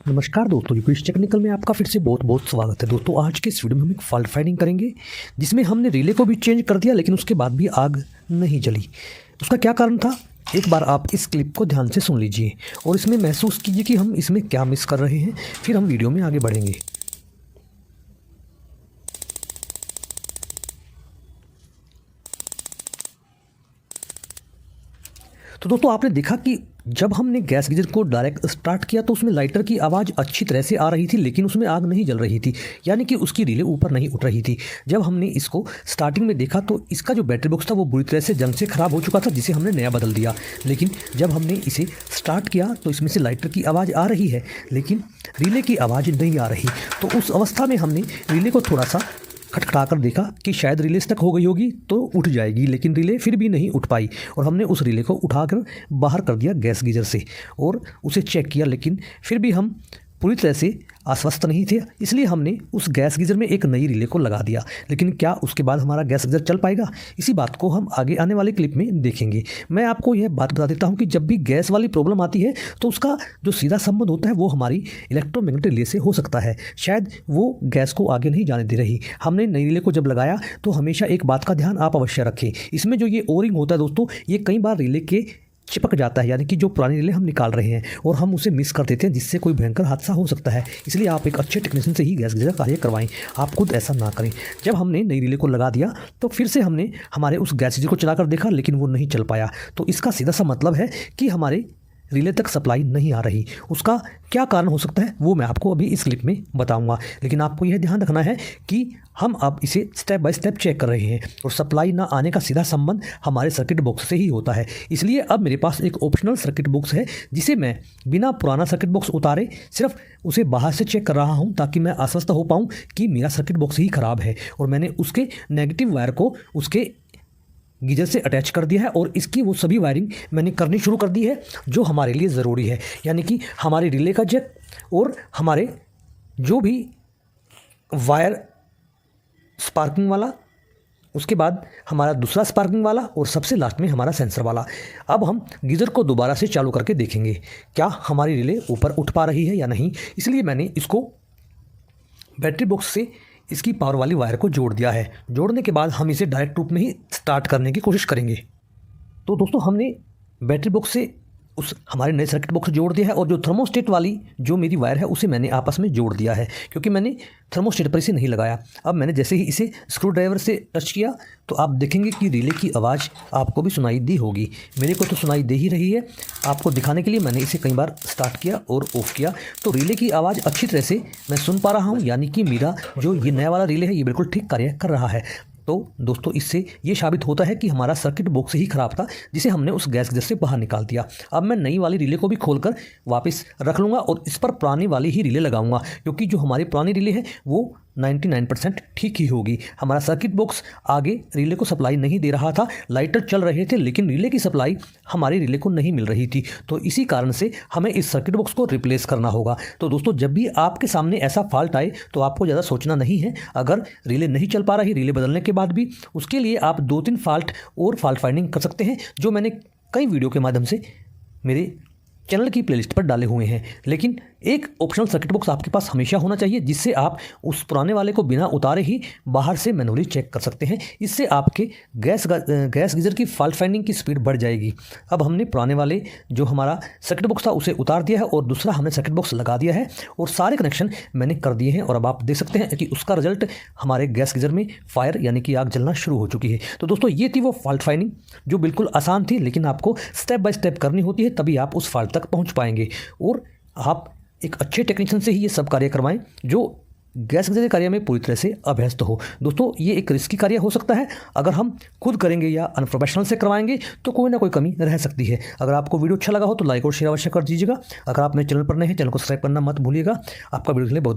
नमस्कार दोस्तों, UPS technical में आपका फिर से बहुत बहुत स्वागत है। दोस्तों आज के इस वीडियो में हम एक फॉल्ट फाइंडिंग करेंगे जिसमें हमने रिले को भी चेंज कर दिया लेकिन उसके बाद भी आग नहीं जली। उसका क्या कारण था, एक बार आप इस क्लिप को ध्यान से सुन लीजिए और इसमें महसूस कीजिए कि हम इसमें क्या मिस कर रहे हैं, फिर हम वीडियो में आगे बढ़ेंगे। तो दोस्तों आपने देखा कि जब हमने गैस गीजर को डायरेक्ट स्टार्ट किया तो उसमें लाइटर की आवाज़ अच्छी तरह से आ रही थी लेकिन उसमें आग नहीं जल रही थी, यानी कि उसकी रिले ऊपर नहीं उठ रही थी। जब हमने इसको स्टार्टिंग में देखा तो इसका जो बैटरी बॉक्स था वो बुरी तरह से जंग से ख़राब हो चुका था, जिसे हमने नया बदल दिया। लेकिन जब हमने इसे स्टार्ट किया तो इसमें से लाइटर की आवाज़ आ रही है लेकिन रिले की आवाज़ नहीं आ रही। तो उस अवस्था में हमने रिले को थोड़ा सा खटखटा कर देखा कि शायद रिले स्टक हो गई होगी तो उठ जाएगी, लेकिन रिले फिर भी नहीं उठ पाई और हमने उस रिले को उठाकर बाहर कर दिया गैस गीजर से और उसे चेक किया, लेकिन फिर भी हम पूरी तरह से आश्वस्त नहीं थे, इसलिए हमने उस गैस गीजर में एक नई रिले को लगा दिया। लेकिन क्या उसके बाद हमारा गैस गीजर चल पाएगा, इसी बात को हम आगे आने वाले क्लिप में देखेंगे। मैं आपको यह बात बता देता हूं कि जब भी गैस वाली प्रॉब्लम आती है तो उसका जो सीधा संबंध होता है वो हमारी इलेक्ट्रोमैग्नेटिक रिले से हो सकता है। शायद वो गैस को आगे नहीं जाने दे रही। हमने नई रिले को जब लगाया तो हमेशा एक बात का ध्यान आप अवश्य रखें, इसमें जो ये ओरिंग होता है दोस्तों, ये कई बार रिले के चिपक जाता है, यानी कि जो पुरानी रिले हम निकाल रहे हैं और हम उसे मिस कर देते हैं, जिससे कोई भयंकर हादसा हो सकता है। इसलिए आप एक अच्छे टेक्नीशियन से ही गैस गीजर का कार्य करवाएं, आप खुद ऐसा ना करें। जब हमने नई रिले को लगा दिया तो फिर से हमने हमारे उस गैस गीजर को चलाकर देखा लेकिन वो नहीं चल पाया। तो इसका सीधा सा मतलब है कि हमारे रिले तक सप्लाई नहीं आ रही। उसका क्या कारण हो सकता है वो मैं आपको अभी इस क्लिप में बताऊंगा, लेकिन आपको यह ध्यान रखना है कि हम अब इसे स्टेप बाय स्टेप चेक कर रहे हैं और सप्लाई ना आने का सीधा संबंध हमारे सर्किट बॉक्स से ही होता है। इसलिए अब मेरे पास एक ऑप्शनल सर्किट बॉक्स है जिसे मैं बिना पुराना सर्किट बॉक्स उतारे सिर्फ उसे बाहर से चेक कर रहा हूं, ताकि मैं आश्वस्त हो पाऊँ कि मेरा सर्किट बॉक्स ही ख़राब है। और मैंने उसके नेगेटिव वायर को उसके गीजर से अटैच कर दिया है और इसकी वो सभी वायरिंग मैंने करनी शुरू कर दी है जो हमारे लिए ज़रूरी है, यानी कि हमारी रिले का जैक और हमारे जो भी वायर स्पार्किंग वाला, उसके बाद हमारा दूसरा स्पार्किंग वाला और सबसे लास्ट में हमारा सेंसर वाला। अब हम गीज़र को दोबारा से चालू करके देखेंगे क्या हमारी रिले ऊपर उठ पा रही है या नहीं। इसलिए मैंने इसको बैटरी बॉक्स से इसकी पावर वाली वायर को जोड़ दिया है। जोड़ने के बाद हम इसे डायरेक्ट रूप में ही स्टार्ट करने की कोशिश करेंगे। तो दोस्तों हमने बैटरी बॉक्स से उस हमारे नए सर्किट बॉक्स जोड़ दिया है और जो थर्मोस्टेट वाली जो मेरी वायर है उसे मैंने आपस में जोड़ दिया है, क्योंकि मैंने थर्मोस्टेट पर इसे नहीं लगाया। अब मैंने जैसे ही इसे स्क्रू ड्राइवर से टच किया तो आप देखेंगे कि रिले की आवाज़ आपको भी सुनाई दी होगी। मेरे को तो सुनाई दे ही रही है। आपको दिखाने के लिए मैंने इसे कई बार स्टार्ट किया और ऑफ किया तो रिले की आवाज़ अच्छी तरह से मैं सुन पा रहा हूँ, यानी कि मेरा जो ये नया वाला रिले है ये बिल्कुल ठीक कार्य कर रहा है। तो दोस्तों इससे ये साबित होता है कि हमारा सर्किट बॉक्स ही ख़राब था जिसे हमने उस गैस गीजर से बाहर निकाल दिया। अब मैं नई वाली रिले को भी खोलकर वापस रख लूँगा और इस पर पुरानी वाली ही रिले लगाऊंगा, क्योंकि जो हमारी पुरानी रिले है वो 99% ठीक ही होगी। हमारा सर्किट बॉक्स आगे रिले को सप्लाई नहीं दे रहा था, लाइटर चल रहे थे लेकिन रिले की सप्लाई हमारी रिले को नहीं मिल रही थी। तो इसी कारण से हमें इस सर्किट बॉक्स को रिप्लेस करना होगा। तो दोस्तों जब भी आपके सामने ऐसा फॉल्ट आए तो आपको ज़्यादा सोचना नहीं है। अगर रिले नहीं चल पा रही रिले बदलने के बाद भी, उसके लिए आप 2-3 फॉल्ट और फॉल्ट फाइंडिंग कर सकते हैं, जो मैंने कई वीडियो के माध्यम से मेरे चैनल की प्लेलिस्ट पर डाले हुए हैं। लेकिन एक ऑप्शनल सर्किट बॉक्स आपके पास हमेशा होना चाहिए जिससे आप उस पुराने वाले को बिना उतारे ही बाहर से मैनुअली चेक कर सकते हैं। इससे आपके गैस गीजर की फॉल्ट फाइंडिंग की स्पीड बढ़ जाएगी। अब हमने पुराने वाले जो हमारा सर्किट बॉक्स था उसे उतार दिया है और दूसरा हमने सर्किट बॉक्स लगा दिया है और सारे कनेक्शन मैंने कर दिए हैं और अब आप देख सकते हैं कि उसका रिजल्ट हमारे गैस गीजर में फायर यानी कि आग जलना शुरू हो चुकी है। तो दोस्तों ये थी वो फॉल्ट फाइंडिंग जो बिल्कुल आसान थी, लेकिन आपको स्टेप बाय स्टेप करनी होती है, तभी आप उस फॉल्ट तक पहुँच पाएंगे। और आप एक अच्छे टेक्नीशियन से ही ये सब कार्य करवाएं जो गैस गीजर के कार्य में पूरी तरह से अभ्यस्त हो। दोस्तों ये एक रिस्की कार्य हो सकता है, अगर हम खुद करेंगे या अनप्रोफेशनल से करवाएंगे तो कोई ना कोई कमी रह सकती है। अगर आपको वीडियो अच्छा लगा हो तो लाइक और शेयर अवश्य कर दीजिएगा। अगर आप मेरे चैनल पर नए हैं, चैनल को सब्सक्राइब करना मत भूलिएगा। आपका वीडियो के लिए बहुत